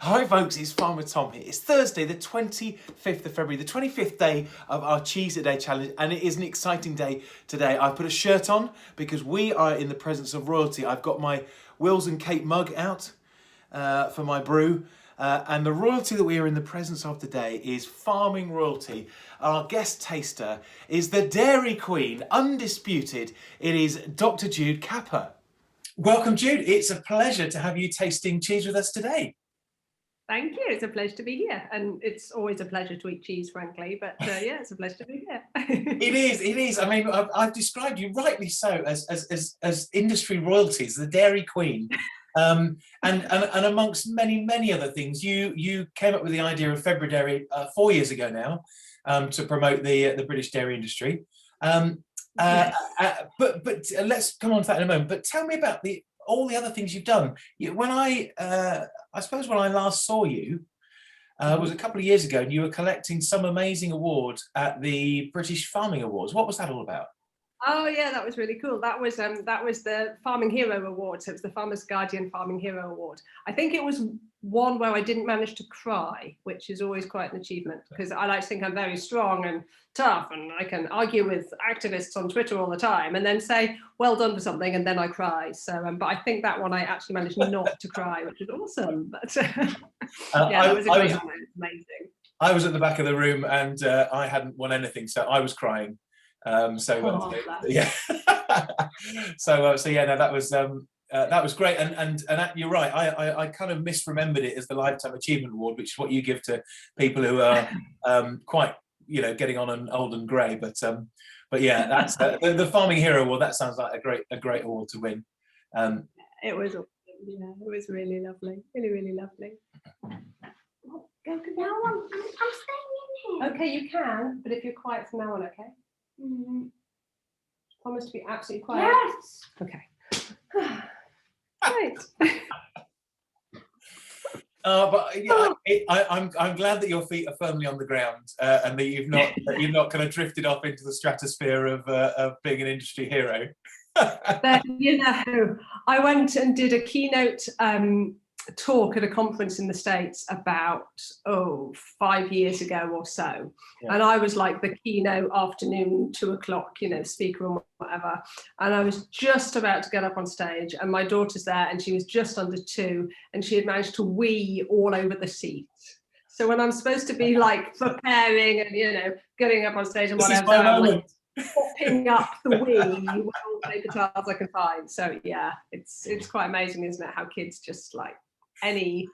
Hi folks, it's Farmer Tom here. It's Thursday, the 25th of February, the 25th day of our Cheese a Day challenge, and it is an exciting day today. I put a shirt on because we are in the presence of royalty. I've got my Wills and Kate mug out for my brew, and the royalty that we are in the presence of today is farming royalty. Our guest taster is the Dairy Queen, undisputed. It is Dr. Jude Capper. Welcome, Jude. It's a pleasure to have you tasting cheese with us today. Thank you. It's a pleasure to be here, and it's always a pleasure to eat cheese, frankly. But yeah, it's a pleasure to be here. It is. It is. I mean, I've described you rightly so as industry royalties, the Dairy Queen, and amongst many other things, you came up with the idea of February Dairy 4 years ago now, to promote the British dairy industry. Yes. But let's come on to that in a moment. But tell me about all the other things you've done. When I suppose when I last saw you was a couple of years ago, and you were collecting some amazing award at the British Farming Awards. What was that all about? Oh yeah, that was really cool. That was the Farming Hero Award. So it was the Farmer's Guardian Farming Hero Award. I think it was one where I didn't manage to cry, which is always quite an achievement, because I like to think I'm very strong and tough, and I can argue with activists on Twitter all the time and then say well done for something, and then I cry. So but I think that one I actually managed not to cry, which is awesome. But yeah, that was a great one. It was amazing. I was at the back of the room, and I hadn't won anything, so I was crying. Yeah. So yeah, no, that was great, and you're right. I kind of misremembered it as the Lifetime Achievement Award, which is what you give to people who are quite, getting on and old and grey. But yeah, that's the Farming Hero Award. That sounds like a great award to win. It was awesome. Yeah, it was really lovely, really lovely. Go now on. I'm staying in here. Okay, you can, but if you're quiet from now on, okay? Promise to be absolutely quiet. Yes. Okay. Right. But I'm glad that your feet are firmly on the ground, and that you've not kind of drifted off into the stratosphere of being an industry hero. But, I went and did a keynote talk at a conference in the States about 5 years ago or so, yeah. And I was like the keynote afternoon 2:00 speaker and whatever, and I was just about to get up on stage, and my daughter's there, and she was just under 2, and she had managed to wee all over the seat. So when I'm supposed to be like preparing and getting up on stage and whatever, I'm like popping up the wee with all the paper towels I can find. So yeah, it's quite amazing, isn't it, how kids just like any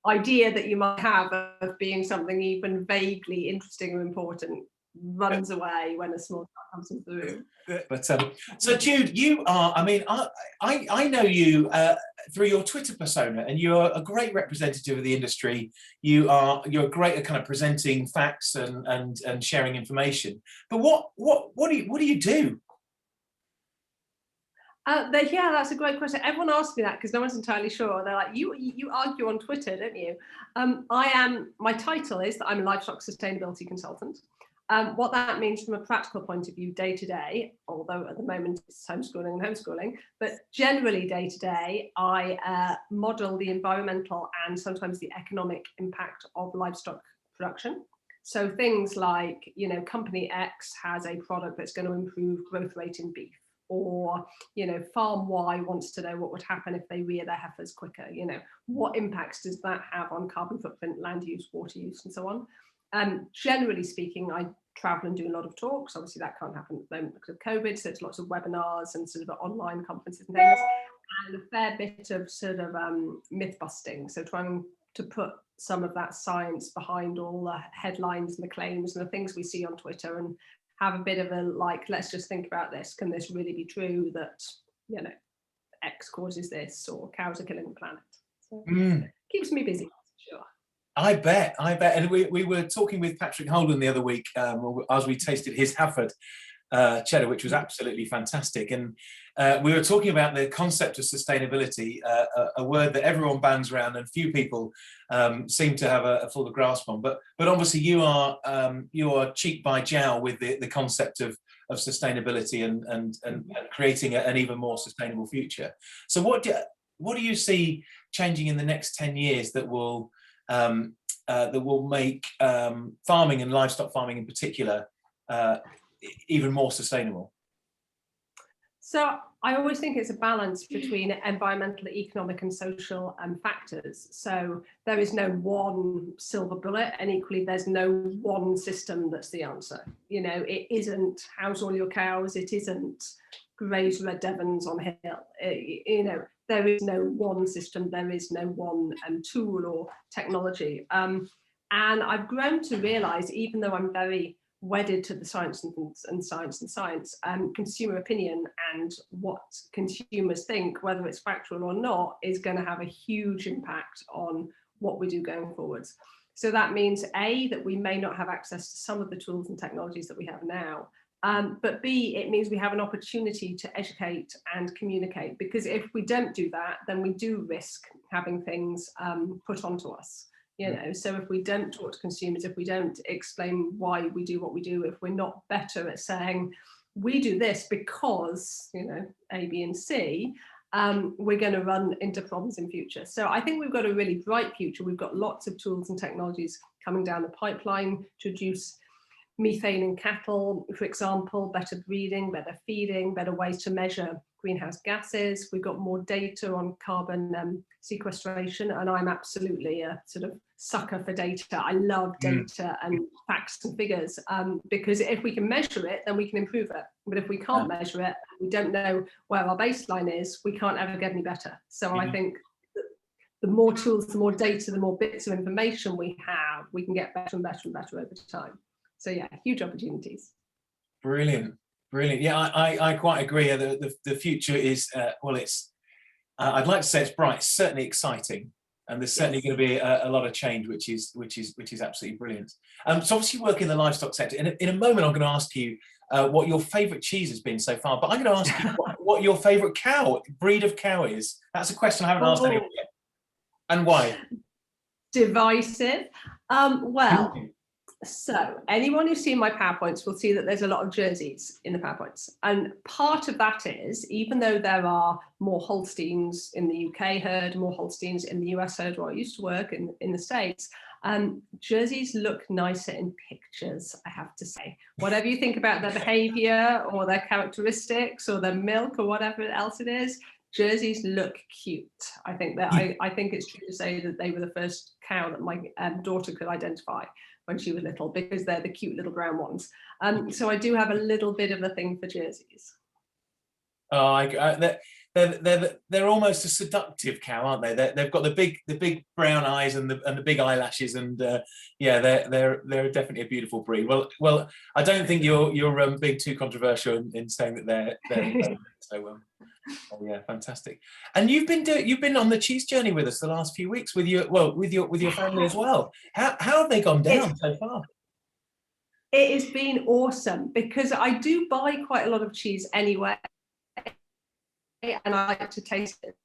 idea that you might have of being something even vaguely interesting or important runs away when a small child comes into the room. But so Jude, you are, I mean, I know you through your Twitter persona, and you're a great representative of the industry. You're great at kind of presenting facts and sharing information. But what do you do? Yeah, that's a great question. Everyone asks me that because no one's entirely sure. They're like, you argue on Twitter, don't you? My title is that I'm a livestock sustainability consultant. What that means from a practical point of view, day to day, although at the moment it's homeschooling, but generally day to day, I model the environmental and sometimes the economic impact of livestock production. So things like, company X has a product that's going to improve growth rate in beef. Or, farm Y wants to know what would happen if they rear their heifers quicker. What impacts does that have on carbon footprint, land use, water use, and so on? Generally speaking, I travel and do a lot of talks. Obviously, that can't happen at the moment because of COVID, so it's lots of webinars and sort of online conferences and things, and a fair bit of sort of myth busting. So trying to put some of that science behind all the headlines and the claims and the things we see on Twitter, and have a bit of a let's just think about this. Can this really be true that, X causes this, or cows are killing the planet? So keeps me busy, sure. I bet. And we were talking with Patrick Holden the other week as we tasted his Hafford cheddar, which was absolutely fantastic. And we were talking about the concept of sustainability, a word that everyone bangs around and few people seem to have a full grasp on. But obviously you are cheek by jowl with the concept of sustainability and creating an even more sustainable future. So what do you see changing in the next 10 years that will that will make farming and livestock farming in particular even more sustainable? So I always think it's a balance between environmental, economic and social factors. So there is no one silver bullet, and equally there's no one system that's the answer. You know, it isn't house all your cows, it isn't graze red Devons on hill. You know, there is no one system, there is no one tool or technology. And I've grown to realise, even though I'm very wedded to the science and science, consumer opinion and what consumers think, whether it's factual or not, is going to have a huge impact on what we do going forwards. So that means A, that we may not have access to some of the tools and technologies that we have now, but B, it means we have an opportunity to educate and communicate, because if we don't do that, then we do risk having things put onto us. You know, so if we don't talk to consumers, if we don't explain why we do what we do, if we're not better at saying we do this because, you know, A, B, and C, we're going to run into problems in future. So I think we've got a really bright future. We've got lots of tools and technologies coming down the pipeline to reduce methane in cattle, for example, better breeding, better feeding, better ways to measure greenhouse gases. We've got more data on carbon sequestration, and I'm absolutely a sort of sucker for data. I love data and facts and figures, because if we can measure it, then we can improve it. But if we can't measure it, we don't know where our baseline is, we can't ever get any better. So I think the more tools, the more data, the more bits of information we have, we can get better and better and better over time. So yeah, huge opportunities. Brilliant, brilliant. Yeah, I quite agree. The future is well, it's I'd like to say it's bright. It's certainly exciting, and there's certainly going to be a lot of change, which is absolutely brilliant. So obviously you work in the livestock sector. In a moment, I'm going to ask you what your favourite cheese has been so far. But I'm going to ask you what your favourite breed of cow is. That's a question I haven't asked anyone yet. And why? Divisive. Well. So anyone who's seen my PowerPoints will see that there's a lot of jerseys in the PowerPoints. And part of that is, even though there are more Holsteins in the UK herd, more Holsteins in the US herd, where I used to work in the States, jerseys look nicer in pictures, I have to say. Whatever you think about their behavior or their characteristics or their milk or whatever else it is, jerseys look cute. I think that I think it's true to say that they were the first cow that my daughter could identify when she was little, because they're the cute little brown ones. So I do have a little bit of a thing for jerseys. Oh, they're almost a seductive cow, aren't they? They've got the big brown eyes and the big eyelashes, and yeah, they're definitely a beautiful breed. Well, I don't think you're being too controversial in saying that they're so oh yeah, fantastic. And you've been on the cheese journey with us the last few weeks with your family as well. How have they gone down so far? It has been awesome, because I do buy quite a lot of cheese anyway, and I like to taste it.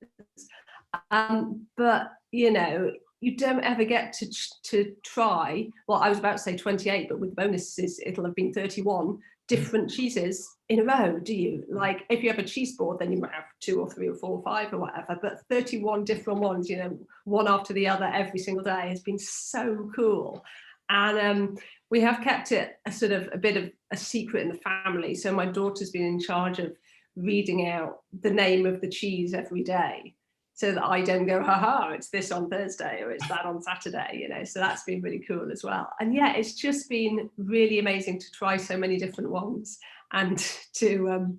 But you know, you don't ever get to try. Well, I was about to say 28, but with bonuses, it'll have been 31 different cheeses in a row, do you? Like, if you have a cheese board, then you might have 2 or 3 or 4 or 5 or whatever, but 31 different ones, you know, one after the other every single day, has been so cool. And we have kept it a bit of a secret in the family. So my daughter's been in charge of reading out the name of the cheese every day, so that I don't go, haha, it's this on Thursday or it's that on Saturday, you know. So that's been really cool as well. And yeah, it's just been really amazing to try so many different ones, and to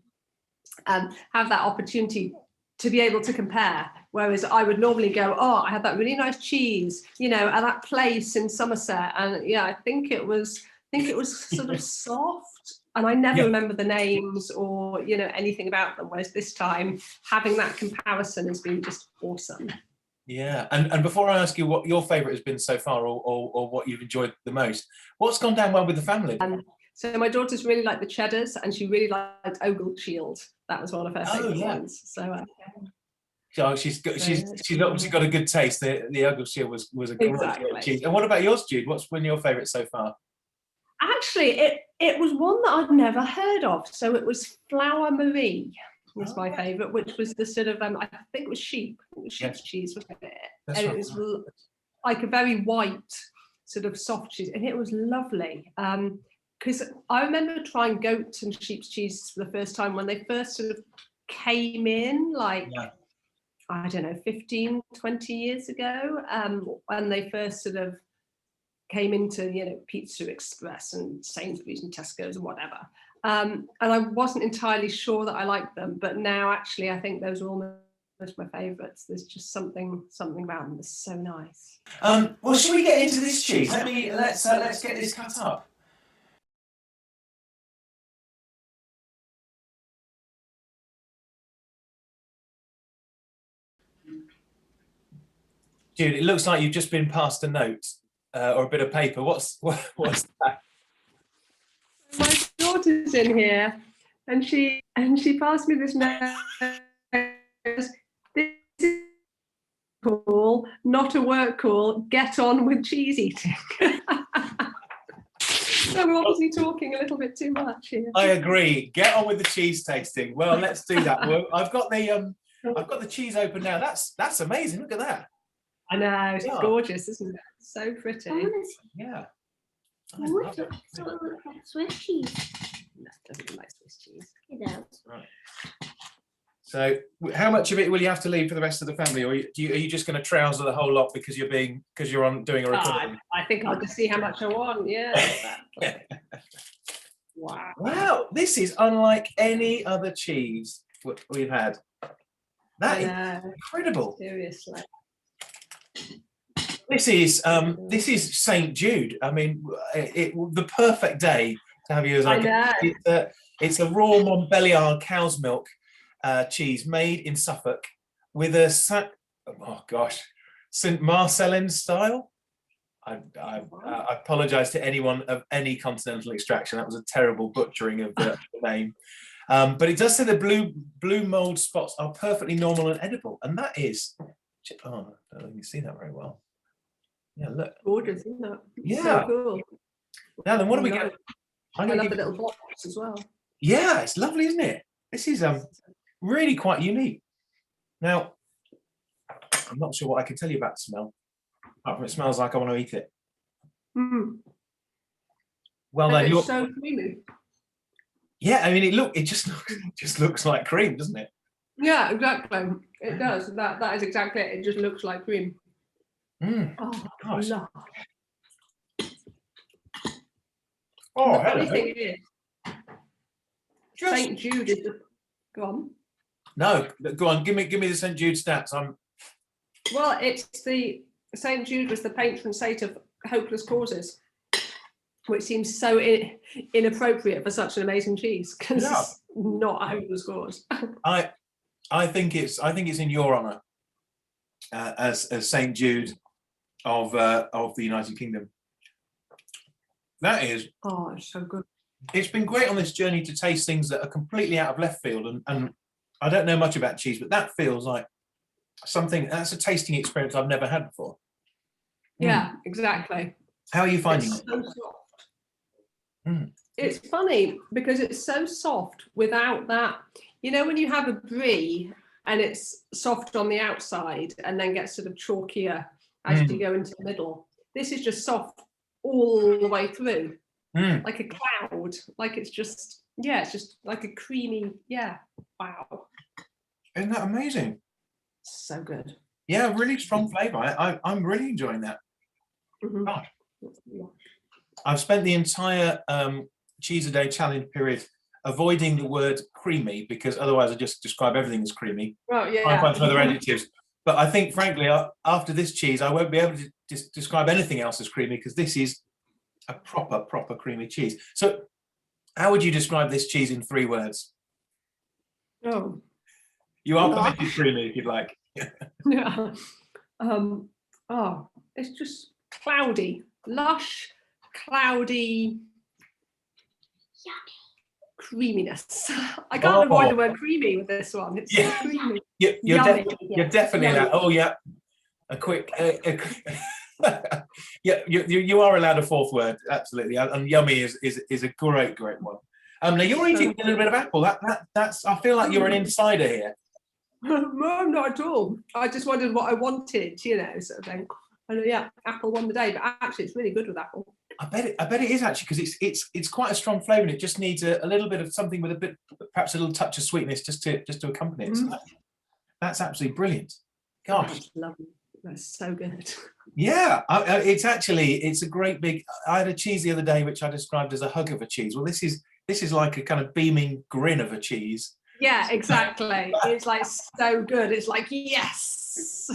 have that opportunity to be able to compare. Whereas I would normally go, oh, I had that really nice cheese, you know, at that place in Somerset, and yeah, I think it was sort of soft. And I never remember the names or, you know, anything about them. Whereas this time, having that comparison has been just awesome. Yeah, and before I ask you what your favourite has been so far, or what you've enjoyed the most, what's gone down well with the family? So my daughter's really liked the cheddars, and she really liked Ogleshield. That was one of her favourite ones. So she's obviously got a good taste. The Ogleshield was a great cheese. And what about yours, Jude? What's been your favourite so far? Actually, it was one that I'd never heard of. So it was Flour Marie was my favourite, which was the sort of I think it was sheep. It was sheep's cheese, wasn't it? That's and right. it was like a very white sort of soft cheese, and it was lovely. Because I remember trying goat and sheep's cheese for the first time when they first sort of came in, like, I don't know, 15, 20 years ago, when they first sort of came into, you know, Pizza Express and Sainsbury's and Tesco's and whatever. And I wasn't entirely sure that I liked them, but now actually I think those are almost my favourites. There's just something about them that's so nice. Well, should we get into this cheese? Let's get this cut up. Jude, it looks like you've just been passed a note or a bit of paper. What's that? My daughter's in here, and she passed me this note. This is cool, not a work call. Get on with cheese eating. So we're obviously talking a little bit too much here. I agree. Get on with the cheese tasting. Well, let's do that. Well, I've got the cheese open now. That's amazing. Look at that. I know, it's gorgeous, isn't it? So pretty. Yeah. It looks like Swiss cheese. No, it doesn't look like Swiss cheese. It does. Right. So, how much of it will you have to leave for the rest of the family, or are you just going to trouser the whole lot because you're doing a recording? I think I'll just see how much I want. Yeah. Wow. Wow, this is unlike any other cheese we've had. That is incredible. Seriously. This is St. Jude. I mean, the perfect day to have you as our guest. It's a raw Montbéliard cow's milk cheese made in Suffolk with a St. Marcellin style. I apologise to anyone of any continental extraction. That was a terrible butchering of the name. But it does say the blue mould spots are perfectly normal and edible, and that is. Oh, I don't know if you can see that very well. Yeah, look. Gorgeous, isn't it? Yeah. So cool. Now then, what do we get? I love the little box as well. Yeah, it's lovely, isn't it? This is really quite unique. Now, I'm not sure what I can tell you about the smell. Apart from it smells like I want to eat it. Mm. Well then, it's so creamy. Yeah, I mean, it just looks like cream, doesn't it? Yeah, exactly. It does. That is exactly it. It just looks like cream. Mm. Oh gosh. No. Oh, the hello. funny thing is, St. Jude is the. Go on. No, go on. Give me the St. Jude stats. Well, it's the St. Jude was the patron saint of hopeless causes, which seems so inappropriate for such an amazing cheese because it's not a hopeless cause. I think it's in your honour as St. Jude of the United Kingdom. That is. Oh, it's so good. It's been great on this journey to taste things that are completely out of left field, and I don't know much about cheese, but that feels like something that's a tasting experience I've never had before. Yeah, exactly. How are you finding it? So soft. Mm. It's funny because it's so soft without that. You know, when you have a brie and it's soft on the outside and then gets sort of chalkier as you go into the middle. This is just soft all the way through, like a cloud. Like it's just like a creamy, wow. Isn't that amazing? So good. Yeah, really strong flavour. I'm really enjoying that. Mm-hmm. God. I've spent the entire Cheese a Day challenge period avoiding the word creamy because otherwise I just describe everything as creamy. Well, yeah. I find some other adjectives. But I think, frankly, after this cheese, I won't be able to describe anything else as creamy because this is a proper creamy cheese. So how would you describe this cheese in 3 words? Oh. You are permitted creamy if you'd like. Yeah. It's just cloudy, lush, cloudy, creaminess. I can't avoid the word creamy with this one. It's so creamy. You're definitely allowed. Oh yeah, a quick. Yeah, you are allowed a 4th word, absolutely. And yummy is a great one. Now you're eating a little bit of apple. That's. I feel like you're an insider here. No, not at all. I just wondered what I wanted, sort of thing. And yeah, apple won the day, but actually it's really good with apple. I bet it is actually, because it's quite a strong flavour, and it just needs a little bit of something with a bit, perhaps a little touch of sweetness just to accompany it. So that's absolutely brilliant. Gosh, That's lovely. That's so good. Yeah, it's a great big. I had a cheese the other day which I described as a hug of a cheese. Well, this is like a kind of beaming grin of a cheese. Yeah, exactly. It's like so good. It's like, yes.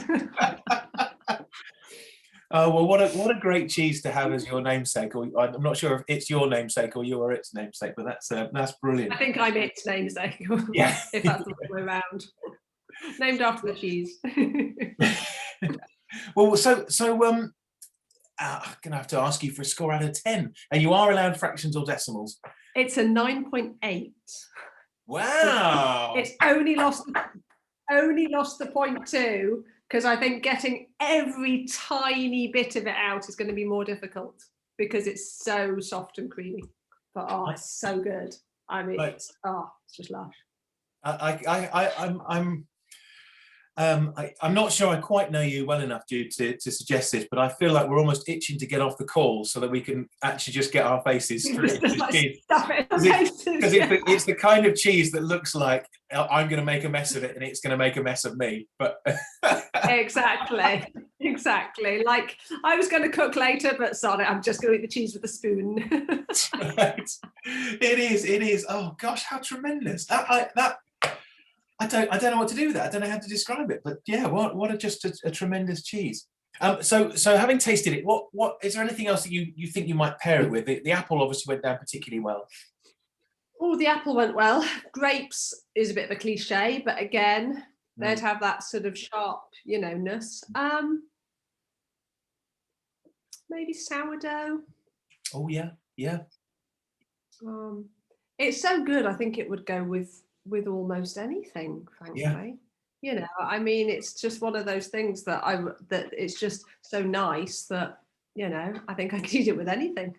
Oh well, what a great cheese to have as your namesake. Or I'm not sure if it's your namesake or you are its namesake, but that's brilliant. I think I'm its namesake. Yeah, if that's the right way around. Named after the cheese. Well, I'm gonna have to ask you for a score out of 10, and you are allowed fractions or decimals. It's a 9.8. Wow! It's only lost the 0.2 because I think getting every tiny bit of it out is going to be more difficult because it's so soft and creamy. But it's so good. I mean, it's just lush. I'm not sure I quite know you well enough, Jude, to suggest this, but I feel like we're almost itching to get off the call so that we can actually just get our faces straight into this cheese. Because it's the kind of cheese that looks like I'm going to make a mess of it and it's going to make a mess of me. But exactly. Like I was going to cook later, but sorry, I'm just going to eat the cheese with a spoon. Right. It is. Oh gosh, how tremendous! I don't know what to do with that. I don't know how to describe it, but yeah, what a tremendous cheese. So having tasted it, what is there anything else that you think you might pair it with? The apple obviously went down particularly well. Oh, the apple went well. Grapes is a bit of a cliche, but again, they'd have that sort of sharp, ness. Maybe sourdough. Oh yeah. It's so good. I think it would go with almost anything, frankly. Yeah. I mean, it's just one of those things that it's just so nice that I think I could eat it with anything.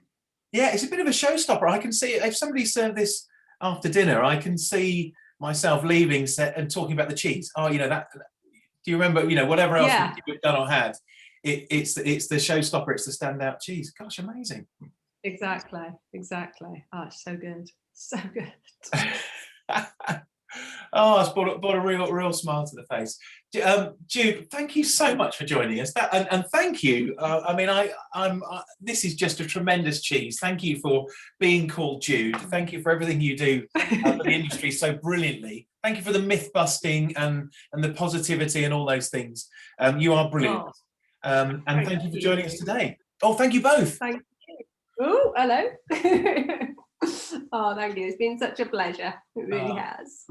Yeah, it's a bit of a showstopper. I can see if somebody served this after dinner, I can see myself leaving set and talking about the cheese. Oh, that. Do you remember? Whatever else you've done or had, it's the showstopper. It's the standout cheese. Gosh, amazing. Exactly. Oh, it's so good. So good. Oh, it's brought a real smile to the face. Jude, thank you so much for joining us. And thank you. This is just a tremendous cheese. Thank you for being called Jude. Thank you for everything you do for the industry so brilliantly. Thank you for the myth busting and the positivity and all those things. You are brilliant. And thank you for joining us today. Oh, thank you both. Thank you. Oh, hello. Oh, thank you. It's been such a pleasure. It really has.